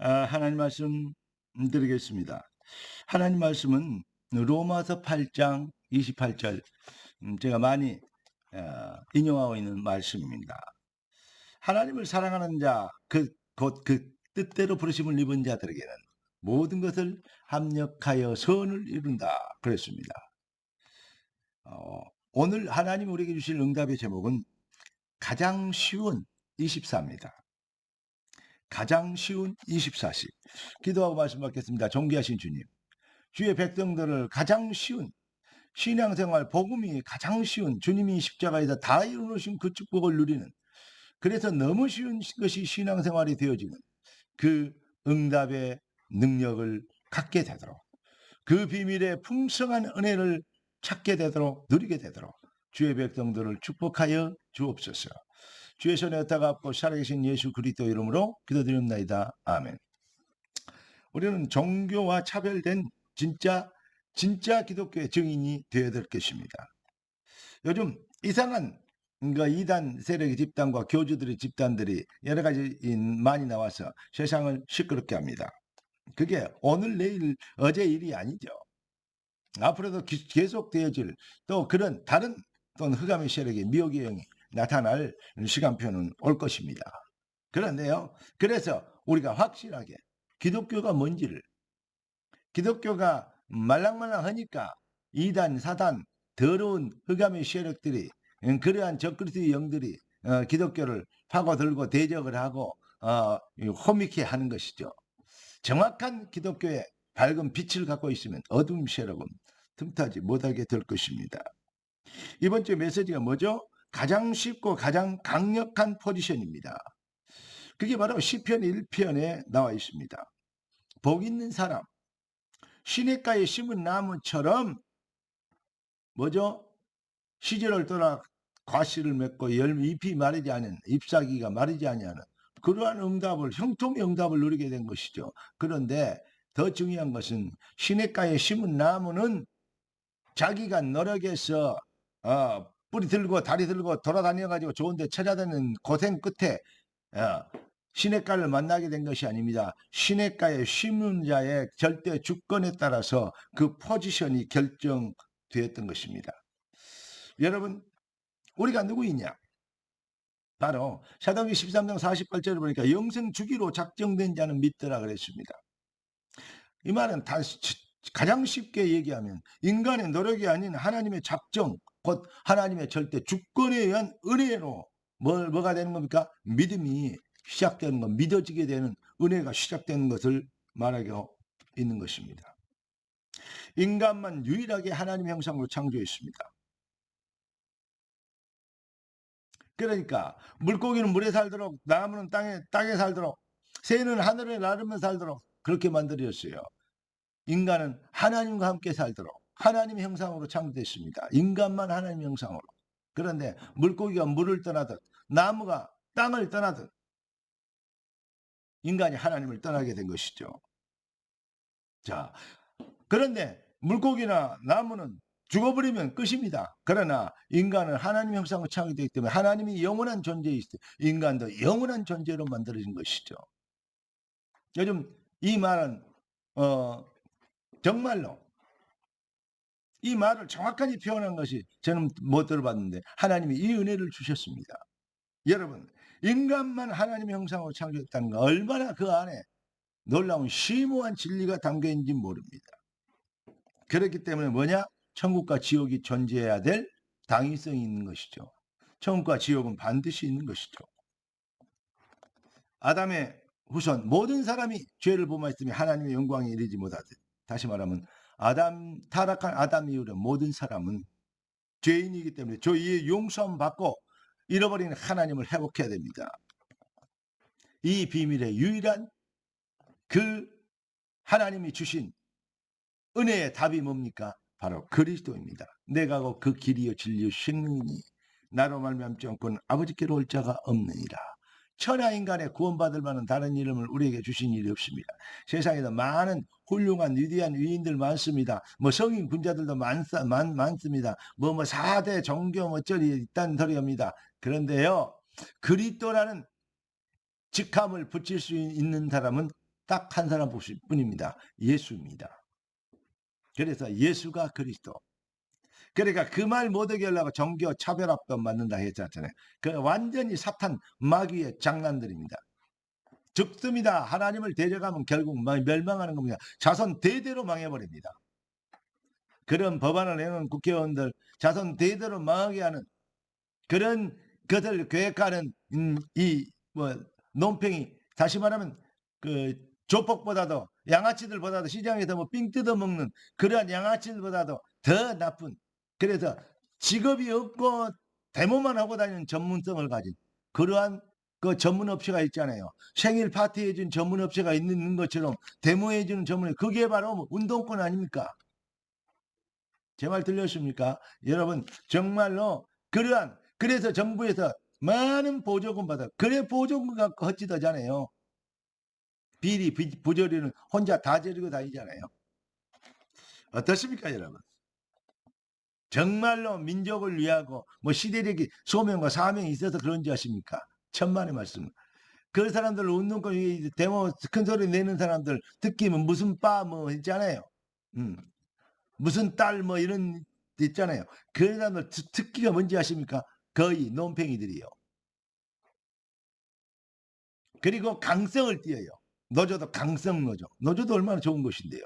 하나님 말씀 드리겠습니다. 하나님 말씀은 로마서 8장 28절, 제가 많이 인용하고 있는 말씀입니다. 하나님을 사랑하는 자, 곧 그 뜻대로 부르심을 입은 자들에게는 모든 것을 합력하여 선을 이룬다 그랬습니다. 오늘 하나님 우리에게 주실 응답의 제목은 가장 쉬운 24입니다. 가장 쉬운 24시. 기도하고 말씀 받겠습니다. 존귀하신 주님, 주의 백성들을 가장 쉬운 신앙생활, 복음이 가장 쉬운, 주님이 십자가에서 다 이루신 그 축복을 누리는, 그래서 너무 쉬운 것이 신앙생활이 되어지는 그 응답의 능력을 갖게 되도록, 그 비밀의 풍성한 은혜를 찾게 되도록, 누리게 되도록 주의 백성들을 축복하여 주옵소서. 주의 손에 엇다가 살아계신 예수 그리스도 이름으로 기도드립니다. 아멘. 우리는 종교와 차별된 진짜 기독교의 증인이 되어야 될 것입니다. 요즘 이상한 이단 세력의 집단과 교주들의 집단들이 여러 가지 많이 나와서 세상을 시끄럽게 합니다. 그게 오늘 내일 어제 일이 아니죠. 앞으로도 계속 되어질 또 그런 다른 또는 흑암의 세력의 미혹의 영이 나타날 시간표는 올 것입니다. 그런데요, 그래서 우리가 확실하게 기독교가 뭔지를, 기독교가 말랑말랑하니까 이단 사단 더러운 흑암의 세력들이, 그러한 적그리스도의 영들이 기독교를 파고들고 대적을 하고 호미케 하는 것이죠. 정확한 기독교의 밝은 빛을 갖고 있으면 어두운 세력은 틈타지 못하게 될 것입니다. 이번 주 메시지가 뭐죠? 가장 쉽고 가장 강력한 포지션입니다. 그게 바로 시편 1편에 나와 있습니다. 복 있는 사람, 시냇가에 심은 나무처럼 뭐죠? 시절을 떠나 과실을 맺고 잎이 마르지 않은, 잎사귀가 마르지 아니하는 그러한 응답을, 형통의 응답을 누리게 된 것이죠. 그런데 더 중요한 것은 시냇가에 심은 나무는 자기가 노력해서 뿌리 들고 다리 들고 돌아다녀가지고 좋은 데 찾아다니는 고생 끝에 시냇가를 만나게 된 것이 아닙니다. 시냇가에 심은 자의 절대 주권에 따라서 그 포지션이 결정되었던 것입니다. 여러분, 우리가 누구이냐? 바로 사도행전 13장 48절을 보니까 영생 주기로 작정된 자는 믿더라 그랬습니다. 이 말은 가장 쉽게 얘기하면 인간의 노력이 아닌 하나님의 작정, 곧 하나님의 절대 주권에 의한 은혜로 뭐가 되는 겁니까? 믿음이 시작되는 것, 믿어지게 되는 은혜가 시작되는 것을 말하고 있는 것입니다. 인간만 유일하게 하나님의 형상으로 창조했습니다. 그러니까 물고기는 물에 살도록, 나무는 땅에 살도록, 새는 하늘에 나르며 살도록 그렇게 만들어졌어요. 인간은 하나님과 함께 살도록 하나님의 형상으로 창조됐습니다. 인간만 하나님의 형상으로. 그런데 물고기가 물을 떠나듯 나무가 땅을 떠나듯 인간이 하나님을 떠나게 된 것이죠. 자, 그런데 물고기나 나무는 죽어버리면 끝입니다. 그러나 인간은 하나님 형상으로 창조되기 때문에 하나님이 영원한 존재에 있어요. 인간도 영원한 존재로 만들어진 것이죠. 요즘 이 말은 정말로 이 말을 정확하게 표현한 것이 저는 못 들어봤는데 하나님이 이 은혜를 주셨습니다. 여러분, 인간만 하나님의 형상으로 창조했다는 거 얼마나 그 안에 놀라운 심오한 진리가 담겨있는지 모릅니다. 그렇기 때문에 뭐냐? 천국과 지옥이 존재해야 될 당위성이 있는 것이죠. 천국과 지옥은 반드시 있는 것이죠. 아담의 후손 모든 사람이 죄를 범하였으며 하나님의 영광에 이르지 못하듯, 다시 말하면 타락한 아담 이후로 모든 사람은 죄인이기 때문에 죄의 용서함 받고 잃어버린 하나님을 회복해야 됩니다. 이 비밀의 유일한 그 하나님이 주신 은혜의 답이 뭡니까? 바로 그리스도입니다. 내가 곧 그 길이요 진리요 생명이니 나로 말미암지 않고는 아버지께로 올 자가 없느니라. 천하 인간의 구원받을 만한 다른 이름을 우리에게 주신 일이 없습니다. 세상에도 많은 훌륭한 위대한 위인들 많습니다. 뭐 성인 군자들도 많습니다. 뭐 4대 종교 어쩌리 있다는 소리입니다. 그런데요, 그리스도라는 직함을 붙일 수 있는 사람은 딱 한 사람 뿐입니다. 예수입니다. 그래서 예수가 그리스도. 그러니까 그 말 못하게 하려고 종교 차별합법 만든다 했잖아요. 그 완전히 사탄 마귀의 장난들입니다. 죽습니다. 하나님을 데려가면 결국 멸망하는 겁니다. 자손 대대로 망해버립니다. 그런 법안을 내놓은 국회의원들 자손 대대로 망하게 하는 그런 것을 계획하는 논팽이, 다시 말하면 그 조폭보다도 양아치들보다도 시장에서 뭐 삥 뜯어먹는 그러한 양아치들보다도 더 나쁜, 그래서 직업이 없고 데모만 하고 다니는 전문성을 가진 그러한 그 전문 업체가 있잖아요. 생일 파티 해준 전문 업체가 있는 것처럼 데모해주는 전문, 그게 바로 운동권 아닙니까? 제 말 들렸습니까? 여러분 정말로 그래서 정부에서 많은 보조금 받아. 그래 보조금 갖고 헛짓하잖아요. 비리 부조리는 혼자 다 저리고 다니잖아요. 어떻습니까 여러분? 정말로 민족을 위하고 뭐 시대력이 소명과 사명이 있어서 그런지 아십니까? 천만의 말씀. 그 사람들 웃는 거, 데모 큰 소리 내는 사람들 듣기면 무슨 빠 뭐 있잖아요. 무슨 딸 뭐 이런 있잖아요. 그 사람들 특기가 뭔지 아십니까? 거의 논팽이들이요. 그리고 강성을 띄어요. 노조도 강성 노조. 노조도 얼마나 좋은 것인데요.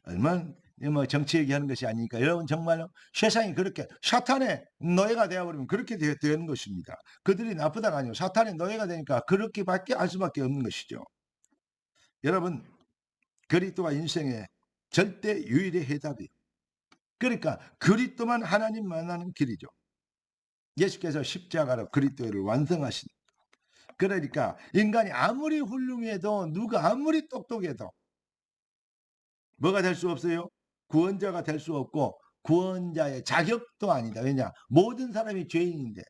얼마나 뭐 정치 얘기하는 것이 아니니까 여러분 정말로 세상이 그렇게 사탄의 노예가 되어버리면 그렇게 되는 것입니다. 그들이 나쁘다가 아니고 사탄의 노예가 되니까 그렇게밖에 할 수밖에 없는 것이죠. 여러분 그리스도가 인생의 절대 유일의 해답이에요. 그러니까 그리스도만 하나님 만나는 길이죠. 예수께서 십자가로 그리스도를 완성하신. 그러니까 인간이 아무리 훌륭해도 누가 아무리 똑똑해도 뭐가 될 수 없어요? 구원자가 될 수 없고 구원자의 자격도 아니다. 왜냐? 모든 사람이 죄인인데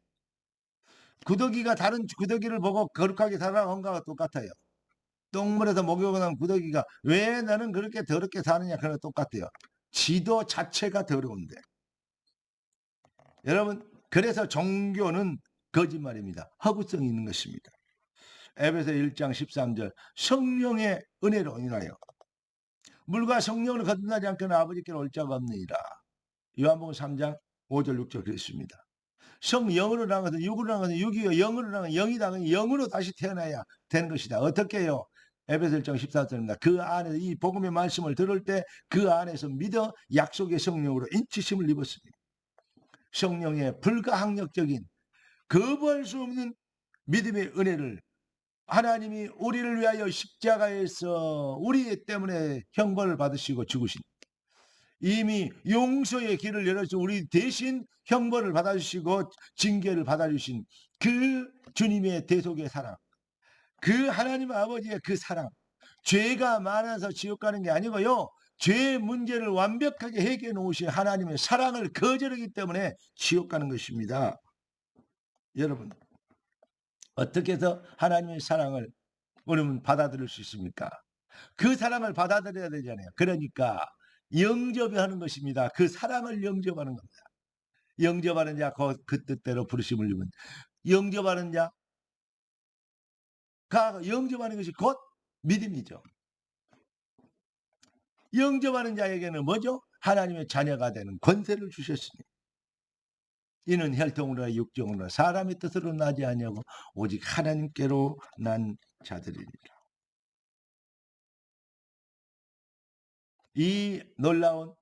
구더기가 다른 구더기를 보고 거룩하게 살아온 거와 똑같아요. 똥물에서 목욕을 한 구더기가 왜 나는 그렇게 더럽게 사느냐, 그런 똑같아요. 지도 자체가 더러운데. 여러분 그래서 종교는 거짓말입니다. 허구성이 있는 것입니다. 에베소 1장 13절 성령의 은혜로 인하여 물과 성령을 거듭나지 않고는 아버지께로 올 자가 없느니라. 요한복음 3장 5절 6절 그랬습니다. 성령으로 나간 것은 육으로 나간 것은 육이요 영으로 나간 영이다. 영으로 다시 태어나야 되는 것이다. 어떻게 해요? 에베소 1장 14절입니다. 그 안에서 이 복음의 말씀을 들을 때 그 안에서 믿어 약속의 성령으로 인치심을 입었습니다. 성령의 불가항력적인 거부할 수 없는 믿음의 은혜를 하나님이 우리를 위하여 십자가에서 우리 때문에 형벌을 받으시고 죽으신, 이미 용서의 길을 열어서 우리 대신 형벌을 받아주시고 징계를 받아주신 그 주님의 대속의 사랑, 그 하나님 아버지의 그 사랑, 죄가 많아서 지옥 가는 게 아니고요, 죄의 문제를 완벽하게 해결해 놓으신 하나님의 사랑을 거절하기 때문에 지옥 가는 것입니다. 여러분 어떻게 해서 하나님의 사랑을 우리는 받아들일 수 있습니까? 그 사랑을 받아들여야 되잖아요. 그러니까 영접하는 것입니다. 그 사랑을 영접하는 겁니다. 영접하는 자, 그 뜻대로 부르심을 입은 영접하는 자, 영접하는 것이 곧 믿음이죠. 영접하는 자에게는 뭐죠? 하나님의 자녀가 되는 권세를 주셨으니 이는 혈통으로나 육정으로나 사람의 뜻으로 나지 아니하고 오직 하나님께로 난 자들이니라. 이 놀라운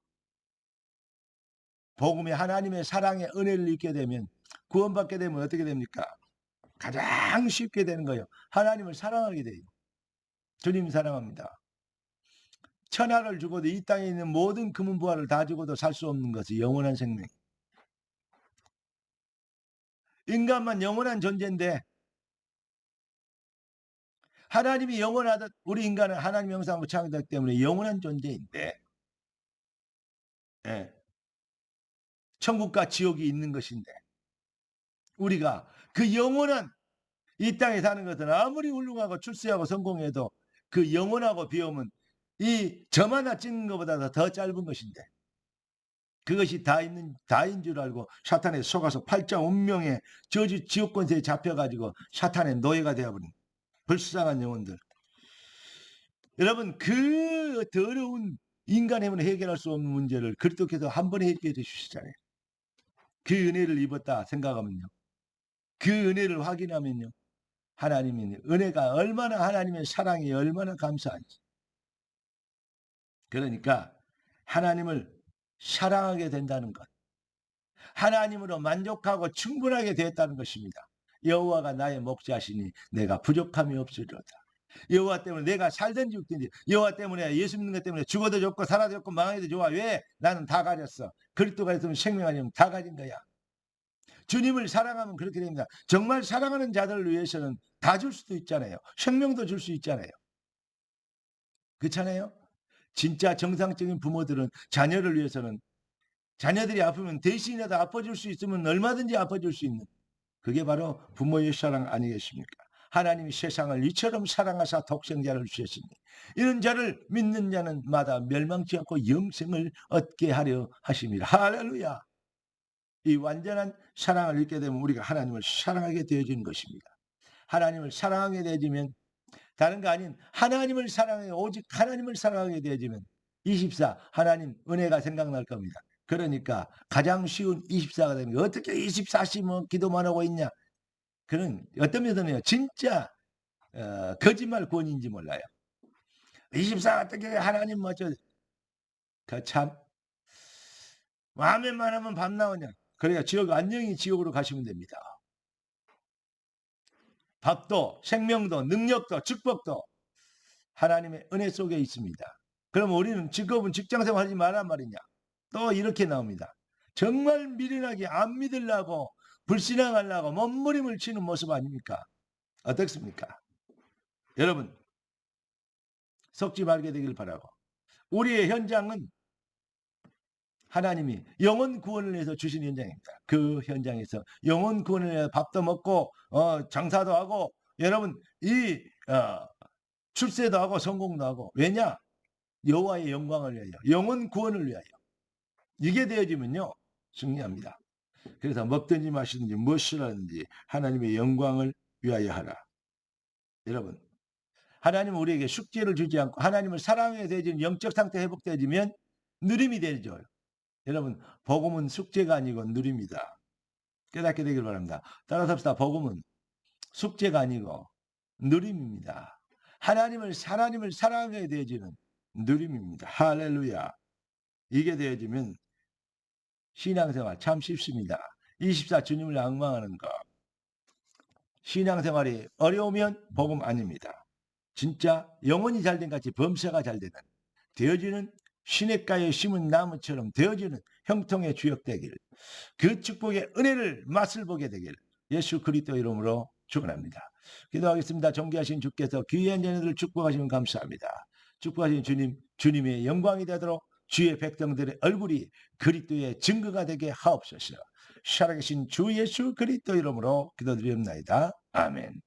복음의 하나님의 사랑의 은혜를 잊게 되면, 구원받게 되면 어떻게 됩니까? 가장 쉽게 되는 거예요. 하나님을 사랑하게 돼요. 주님 사랑합니다. 천하를 주고도 이 땅에 있는 모든 금은부화를 다 주고도 살 수 없는 것이 영원한 생명. 인간만 영원한 존재인데 하나님이 영원하듯 우리 인간은 하나님 형상으로 창조되기 때문에 영원한 존재인데, 천국과 지옥이 있는 것인데 우리가 그 영원한 이 땅에 사는 것은 아무리 훌륭하고 출세하고 성공해도 그 영원하고 비우면 이 점 하나 찍는 것보다 더 짧은 것인데, 그것이 다인 줄 알고 사탄에 속아서 팔자 운명의 저주 지옥 권세에 잡혀가지고 사탄의 노예가 되어버린 불쌍한 영혼들. 여러분 그 더러운 인간의 힘으로 해결할 수 없는 문제를 그리스도께서 한 번에 해결해 주시잖아요. 그 은혜를 입었다 생각하면요. 그 은혜를 확인하면요. 하나님의 은혜가 얼마나 하나님의 사랑이 얼마나 감사한지. 그러니까 하나님을 사랑하게 된다는 것. 하나님으로 만족하고 충분하게 되었다는 것입니다. 여호와가 나의 목자시니 내가 부족함이 없으리로다. 여호와 때문에 내가 살든지 죽든지 여호와 때문에 예수 믿는 것 때문에 죽어도 좋고 살아도 좋고 망해도 좋아. 왜? 나는 다 가졌어. 그리스도가 있으면 생명 아니면 다 가진 거야. 주님을 사랑하면 그렇게 됩니다. 정말 사랑하는 자들을 위해서는 다 줄 수도 있잖아요. 생명도 줄 수 있잖아요. 그렇잖아요. 진짜 정상적인 부모들은 자녀를 위해서는 자녀들이 아프면 대신이라도 아파줄 수 있으면 얼마든지 아파줄 수 있는 그게 바로 부모의 사랑 아니겠습니까? 하나님이 세상을 이처럼 사랑하사 독생자를 주셨으니 이런 자를 믿는 자는 마다 멸망치 않고 영생을 얻게 하려 하심이라. 할렐루야. 이 완전한 사랑을 잊게 되면 우리가 하나님을 사랑하게 되어지는 것입니다. 하나님을 사랑하게 되어지면 다른 거 아닌 하나님을 사랑해 오직 하나님을 사랑하게 되어지면 24 하나님 은혜가 생각날 겁니다. 그러니까 가장 쉬운 24가 되는 게 어떻게 24시 뭐 기도만 하고 있냐. 그런 어떤 면에서는요 진짜 거짓말 구원인지 몰라요. 24 어떻게 하나님 뭐죠? 그 참 마음에만 하면 밤 나오냐. 그래야 지옥 안녕히 지옥으로 가시면 됩니다. 밥도 생명도 능력도 축복도 하나님의 은혜 속에 있습니다. 그럼 우리는 직업은 직장생활 하지 말란 말이냐. 또 이렇게 나옵니다. 정말 미련하게 안 믿으려고 불신앙하려고 몸부림을 치는 모습 아닙니까? 어떻습니까? 여러분 속지 말게 되길 바라고 우리의 현장은 하나님이 영혼 구원을 위해서 주신 현장입니다. 그 현장에서 영혼 구원을 위해서 밥도 먹고 장사도 하고 여러분 이 출세도 하고 성공도 하고 왜냐? 여호와의 영광을 위하여 영혼 구원을 위하여 이게 되어지면요 승리합니다. 그래서 먹든지 마시든지 무엇을 하든지 하나님의 영광을 위하여 하라. 여러분 하나님은 우리에게 숙제를 주지 않고 하나님을 사랑하게 되어지는 영적 상태 회복되어지면 누림이 되죠. 여러분 복음은 숙제가 아니고 누림이다. 깨닫게 되길 바랍니다. 따라서 합시다. 복음은 숙제가 아니고 누림입니다. 하나님을 사랑하게 되어지는 누림입니다. 할렐루야. 이게 되어지면 신앙생활 참 쉽습니다. 24 주님을 앙망하는 것. 신앙생활이 어려우면 복음 아닙니다. 진짜 영혼이 잘된 같이 범사가 잘 되는 되어지는 시냇가에 심은 나무처럼 되어지는 형통의 주역 되길 그 축복의 은혜를 맛을 보게 되길 예수 그리스도 이름으로 축원합니다. 기도하겠습니다. 존귀하신 주께서 귀한 자녀들을 축복하시면 감사합니다. 축복하신 주님, 주님의 영광이 되도록 주의 백성들의 얼굴이 그리스도의 증거가 되게 하옵소서. 살아계신 주 예수 그리스도 이름으로 기도드리옵나이다. 아멘.